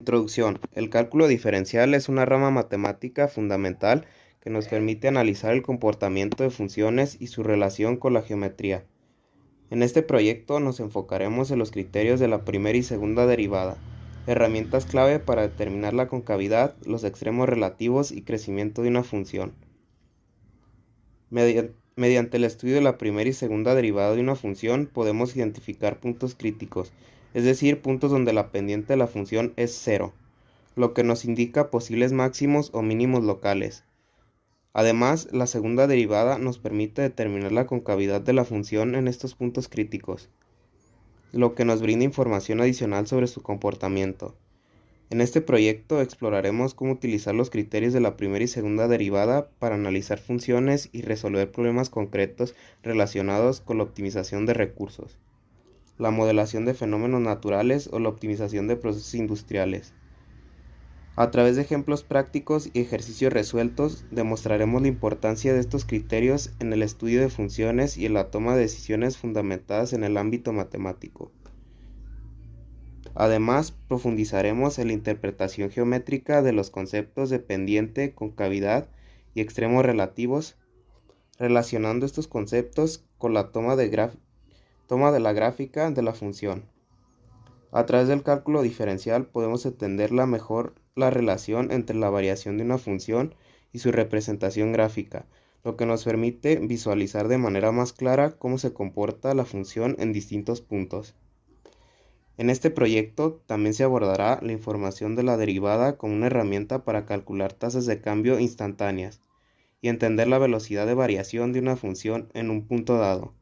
Introducción. El cálculo diferencial es una rama matemática fundamental que nos permite analizar el comportamiento de funciones y su relación con la geometría. En este proyecto nos enfocaremos en los criterios de la primera y segunda derivada, herramientas clave para determinar la concavidad, los extremos relativos y crecimiento de una función. Mediante el estudio de la primera y segunda derivada de una función podemos identificar puntos críticos, es decir, puntos donde la pendiente de la función es cero, lo que nos indica posibles máximos o mínimos locales. Además, la segunda derivada nos permite determinar la concavidad de la función en estos puntos críticos, lo que nos brinda información adicional sobre su comportamiento. En este proyecto exploraremos cómo utilizar los criterios de la primera y segunda derivada para analizar funciones y resolver problemas concretos relacionados con la optimización de recursos, la modelación de fenómenos naturales o la optimización de procesos industriales. A través de ejemplos prácticos y ejercicios resueltos, demostraremos la importancia de estos criterios en el estudio de funciones y en la toma de decisiones fundamentadas en el ámbito matemático. Además, profundizaremos en la interpretación geométrica de los conceptos de pendiente, concavidad y extremos relativos, relacionando estos conceptos con la toma de la gráfica de la función. A través del cálculo diferencial podemos entender mejor la relación entre la variación de una función y su representación gráfica, lo que nos permite visualizar de manera más clara cómo se comporta la función en distintos puntos. En este proyecto también se abordará la información de la derivada como una herramienta para calcular tasas de cambio instantáneas y entender la velocidad de variación de una función en un punto dado.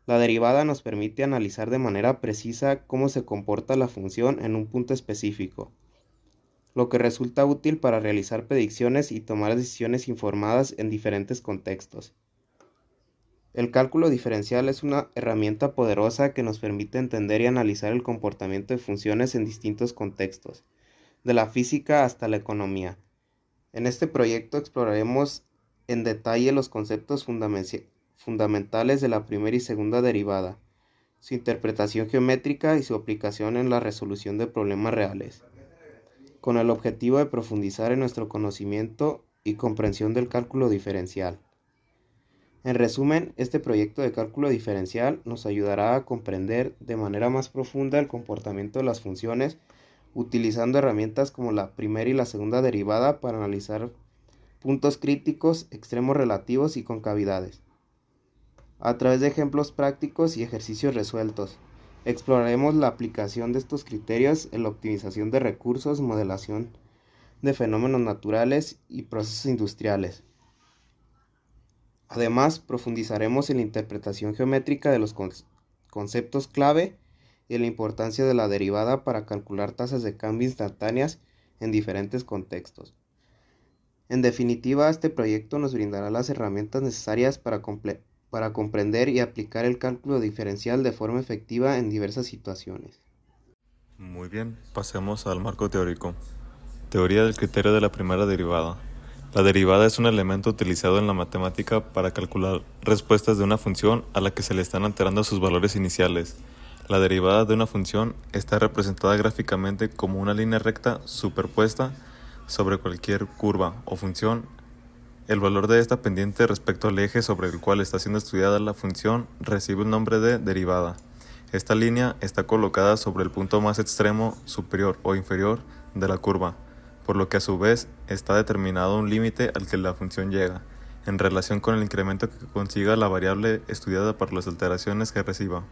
La derivada nos permite analizar de manera precisa cómo se comporta la función en un punto específico, lo que resulta útil para realizar predicciones y tomar decisiones informadas en diferentes contextos. El cálculo diferencial es una herramienta poderosa que nos permite entender y analizar el comportamiento de funciones en distintos contextos, de la física hasta la economía. En este proyecto exploraremos en detalle los conceptos fundamentales de la primera y segunda derivada, su interpretación geométrica y su aplicación en la resolución de problemas reales, con el objetivo de profundizar en nuestro conocimiento y comprensión del cálculo diferencial. En resumen, este proyecto de cálculo diferencial nos ayudará a comprender de manera más profunda el comportamiento de las funciones, utilizando herramientas como la primera y la segunda derivada para analizar puntos críticos, extremos relativos y concavidades. A través de ejemplos prácticos y ejercicios resueltos, exploraremos la aplicación de estos criterios en la optimización de recursos, modelación de fenómenos naturales y procesos industriales. Además, profundizaremos en la interpretación geométrica de los conceptos clave y en la importancia de la derivada para calcular tasas de cambio instantáneas en diferentes contextos. En definitiva, este proyecto nos brindará las herramientas necesarias para comprender y aplicar el cálculo diferencial de forma efectiva en diversas situaciones. Muy bien, pasemos al marco teórico. Teoría del criterio de la primera derivada. La derivada es un elemento utilizado en la matemática para calcular respuestas de una función a la que se le están alterando sus valores iniciales. La derivada de una función está representada gráficamente como una línea recta superpuesta sobre cualquier curva o función. El valor de esta pendiente respecto al eje sobre el cual está siendo estudiada la función recibe el nombre de derivada. Esta línea está colocada sobre el punto más extremo, superior o inferior de la curva, por lo que a su vez está determinado un límite al que la función llega, en relación con el incremento que consiga la variable estudiada por las alteraciones que reciba.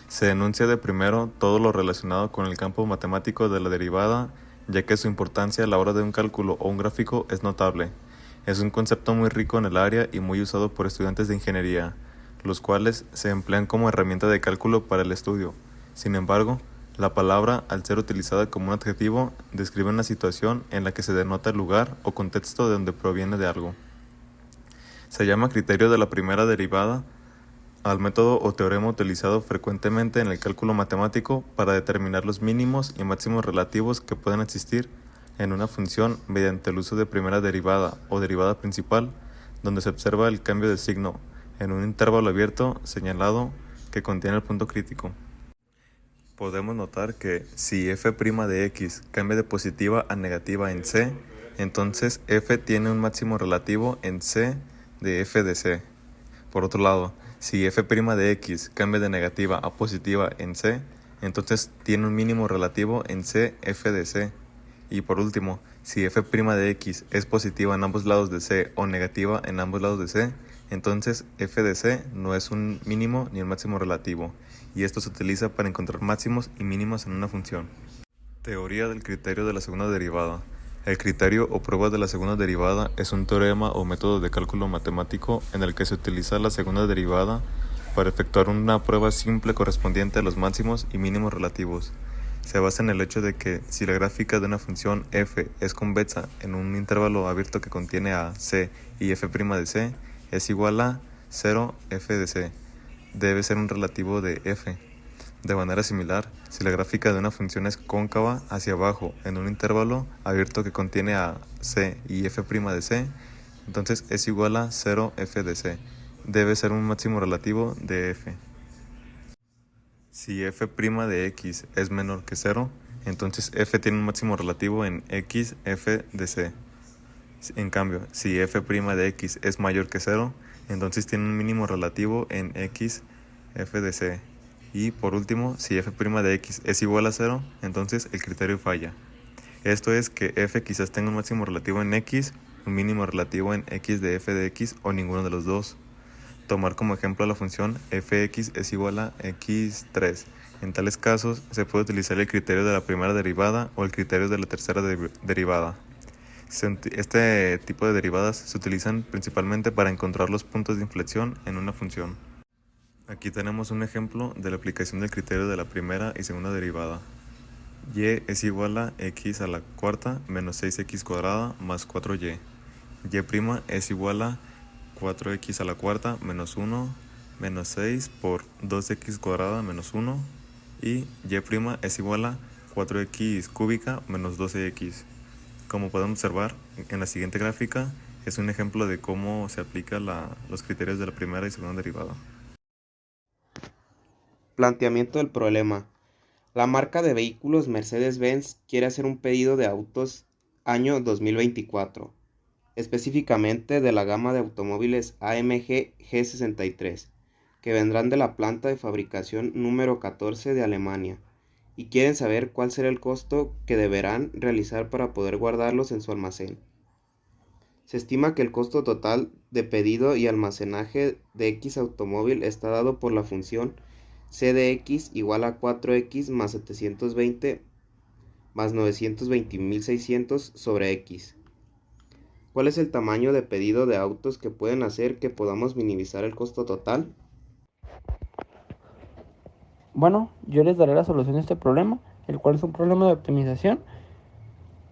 Se enuncia de primero todo lo relacionado con el campo matemático de la derivada, ya que su importancia a la hora de un cálculo o un gráfico es notable. Es un concepto muy rico en el área y muy usado por estudiantes de ingeniería, los cuales se emplean como herramienta de cálculo para el estudio. Sin embargo, la palabra, al ser utilizada como un adjetivo, describe una situación en la que se denota el lugar o contexto de donde proviene de algo. Se llama criterio de la primera derivada al método o teorema utilizado frecuentemente en el cálculo matemático para determinar los mínimos y máximos relativos que pueden existir en una función mediante el uso de primera derivada o derivada principal, donde se observa el cambio de signo en un intervalo abierto señalado que contiene el punto crítico. Podemos notar que si f' de x cambia de positiva a negativa en C, entonces f tiene un máximo relativo en C de f de C. Por otro lado, si f' de x cambia de negativa a positiva en C, entonces tiene un mínimo relativo en C f de C. Y por último, si f' de x es positiva en ambos lados de C o negativa en ambos lados de C, entonces f de C no es un mínimo ni un máximo relativo, y esto se utiliza para encontrar máximos y mínimos en una función. Teoría del criterio de la segunda derivada. El criterio o prueba de la segunda derivada es un teorema o método de cálculo matemático en el que se utiliza la segunda derivada para efectuar una prueba simple correspondiente a los máximos y mínimos relativos. Se basa en el hecho de que si la gráfica de una función f es convexa en un intervalo abierto que contiene a c y f' de c es igual a 0 f de c, debe ser un relativo de f. De manera similar, si la gráfica de una función es cóncava hacia abajo en un intervalo abierto que contiene a c y f' de c, entonces es igual a 0 f de c, debe ser un máximo relativo de f. Si f' de x es menor que 0, entonces f tiene un máximo relativo en x f de c. En cambio, si f' de x es mayor que 0, entonces tiene un mínimo relativo en x f de c. Y por último, si f' de x es igual a 0, entonces el criterio falla. Esto es que f quizás tenga un máximo relativo en x, un mínimo relativo en x de f de x o ninguno de los dos. Tomar como ejemplo la función fx es igual a x3. En tales casos se puede utilizar el criterio de la primera derivada o el criterio de la tercera derivada. Este tipo de derivadas se utilizan principalmente para encontrar los puntos de inflexión en una función. Aquí tenemos un ejemplo de la aplicación del criterio de la primera y segunda derivada. Y es igual a x a la cuarta menos 6x cuadrada más 4y. Y' es igual a 4x a la cuarta menos 1 menos 6 por 2x cuadrada menos 1. Y y' es igual a 4x cúbica menos 12x. Como podemos observar en la siguiente gráfica, es un ejemplo de cómo se aplican los criterios de la primera y segunda derivada. Planteamiento del problema. La marca de vehículos Mercedes-Benz quiere hacer un pedido de autos año 2024, específicamente de la gama de automóviles AMG G63, que vendrán de la planta de fabricación número 14 de Alemania, y quieren saber cuál será el costo que deberán realizar para poder guardarlos en su almacén. Se estima que el costo total de pedido y almacenaje de X automóvil está dado por la función c de x igual a 4x más 720 más 920.600 sobre x. ¿Cuál es el tamaño de pedido de autos que pueden hacer que podamos minimizar el costo total? Bueno, yo les daré la solución a este problema, el cual es un problema de optimización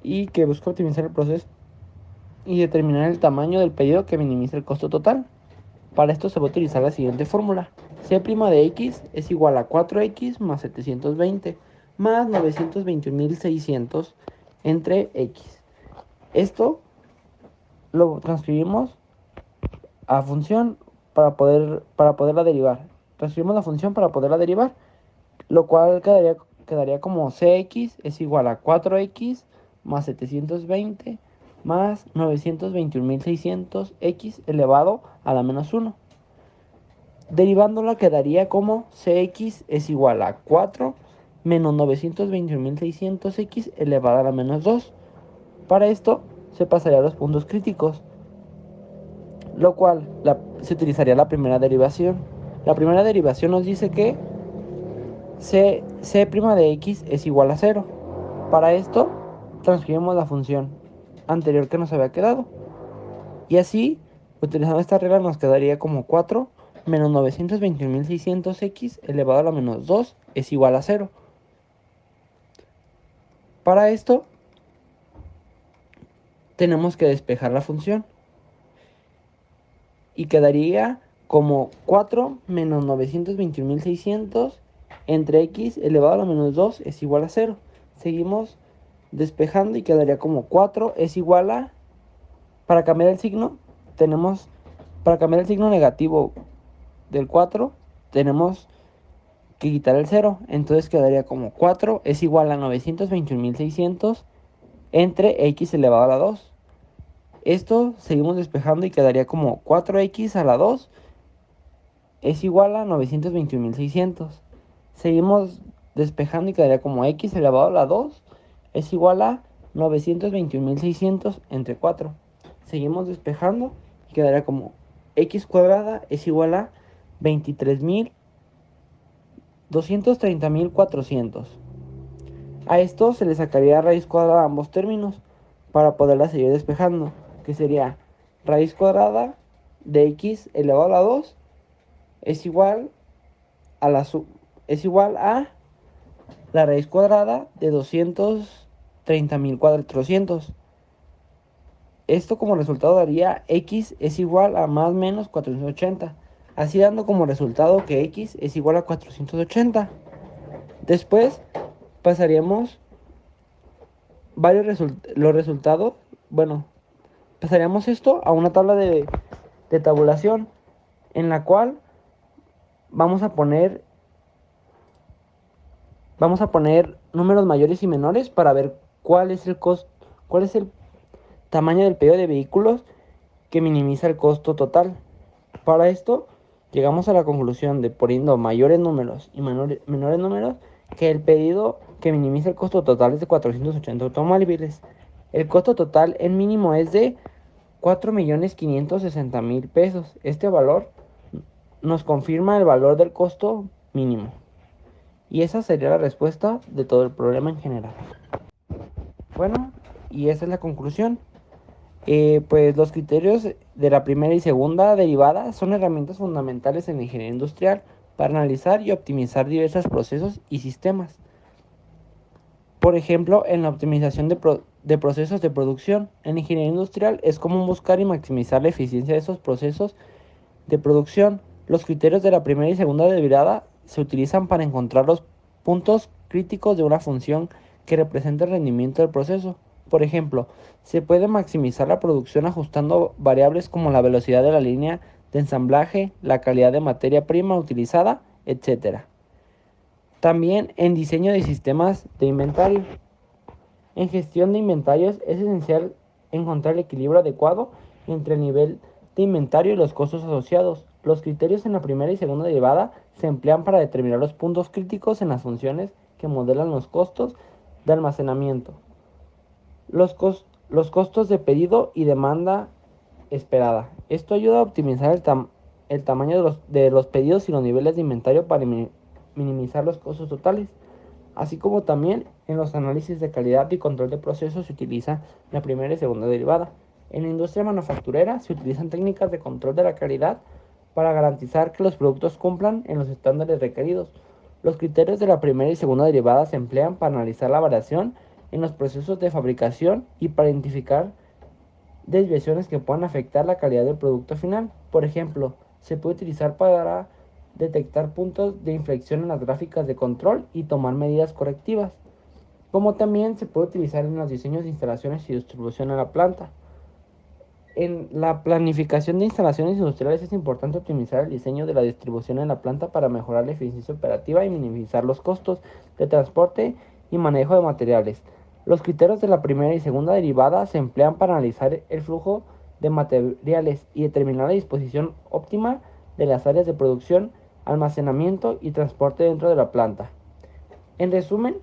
y que busca optimizar el proceso y determinar el tamaño del pedido que minimiza el costo total. Para esto se va a utilizar la siguiente fórmula. C' de x es igual a 4x más 720 más 921.600 entre x. Esto lo transcribimos a función para poderla derivar. Transcribimos la función para poderla derivar, lo cual quedaría como cx es igual a 4x más 720 más 921.600 x elevado a la menos 1. Derivándola quedaría como cx es igual a 4 menos 921.600 x elevado a la menos 2. Para esto se pasaría a los puntos críticos, lo cual se utilizaría la primera derivación. La primera derivación nos dice que c' de x es igual a 0. Para esto transcribimos la función anterior que nos había quedado. Y así, utilizando esta regla, nos quedaría como 4 menos 921.600 x elevado a la menos 2 es igual a 0. Para esto, tenemos que despejar la función. Y quedaría como 4 menos 921.600 entre x elevado a la menos 2 es igual a 0. Seguimos despejando y quedaría como 4 es igual a... Para cambiar el signo negativo del 4, tenemos que quitar el 0. Entonces quedaría como 4 es igual a 921.600 entre x elevado a la 2. Esto seguimos despejando y quedaría como 4x a la 2 es igual a 921.600. Seguimos despejando y quedaría como x elevado a la 2 es igual a 921.600 entre 4. Seguimos despejando y quedaría como x cuadrada es igual a 230.400. A esto se le sacaría raíz cuadrada a ambos términos para poderla seguir despejando, que sería raíz cuadrada de x elevado a la 2 es igual a la raíz cuadrada de 230.400. Esto como resultado daría x es igual a más o menos 480, así dando como resultado que x es igual a 480. Después pasaríamos los resultados, pasaríamos esto a una tabla de tabulación en la cual vamos a poner números mayores y menores para ver cuál es el tamaño del pedido de vehículos que minimiza el costo total. Para esto llegamos a la conclusión de, poniendo mayores números y menores números, que el pedido que minimiza el costo total es de 480 automóviles. El costo total en mínimo es de 4.560.000 pesos. Este valor nos confirma el valor del costo mínimo. Y esa sería la respuesta de todo el problema en general. Bueno, y esa es la conclusión. Pues los criterios de la primera y segunda derivada son herramientas fundamentales en la ingeniería industrial para analizar y optimizar diversos procesos y sistemas. Por ejemplo, en la optimización de procesos de producción, en la ingeniería industrial es común buscar y maximizar la eficiencia de esos procesos de producción. Los criterios de la primera y segunda derivada se utilizan para encontrar los puntos críticos de una función que representa el rendimiento del proceso. Por ejemplo, se puede maximizar la producción ajustando variables como la velocidad de la línea de ensamblaje, la calidad de materia prima utilizada, etc. También en diseño de sistemas de inventario. En gestión de inventarios es esencial encontrar el equilibrio adecuado entre el nivel de inventario y los costos asociados. Los criterios en la primera y segunda derivada se emplean para determinar los puntos críticos en las funciones que modelan los costos de almacenamiento, los costos de pedido y demanda esperada. Esto ayuda a optimizar el tamaño de los pedidos y los niveles de inventario para minimizar los costos totales. Así como también en los análisis de calidad y control de procesos se utiliza la primera y segunda derivada. En la industria manufacturera se utilizan técnicas de control de la calidad para garantizar que los productos cumplan en los estándares requeridos. Los criterios de la primera y segunda derivada se emplean para analizar la variación en los procesos de fabricación y para identificar desviaciones que puedan afectar la calidad del producto final. Por ejemplo, se puede utilizar para detectar puntos de inflexión en las gráficas de control y tomar medidas correctivas, como también se puede utilizar en los diseños de instalaciones y distribución en la planta. En la planificación de instalaciones industriales es importante optimizar el diseño de la distribución en la planta para mejorar la eficiencia operativa y minimizar los costos de transporte y manejo de materiales. Los criterios de la primera y segunda derivada se emplean para analizar el flujo de materiales y determinar la disposición óptima de las áreas de producción, almacenamiento y transporte dentro de la planta. En resumen,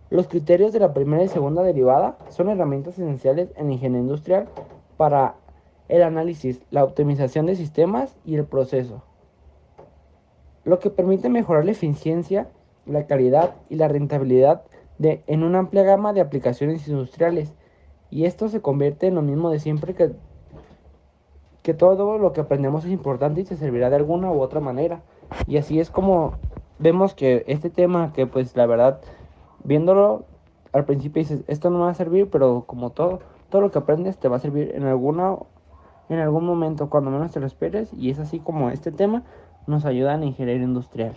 los criterios de la primera y segunda derivada son herramientas esenciales en la ingeniería industrial para el análisis, la optimización de sistemas y el proceso, lo que permite mejorar la eficiencia, la calidad y la rentabilidad en una amplia gama de aplicaciones industriales. Y esto se convierte en lo mismo de siempre, que todo lo que aprendemos es importante y se servirá de alguna u otra manera. Y así es como vemos que este tema, que pues la verdad, viéndolo al principio dices, esto no me va a servir, pero como todo lo que aprendes te va a servir en algún momento, cuando menos te lo esperes. Y es así como este tema nos ayuda en ingeniería industrial.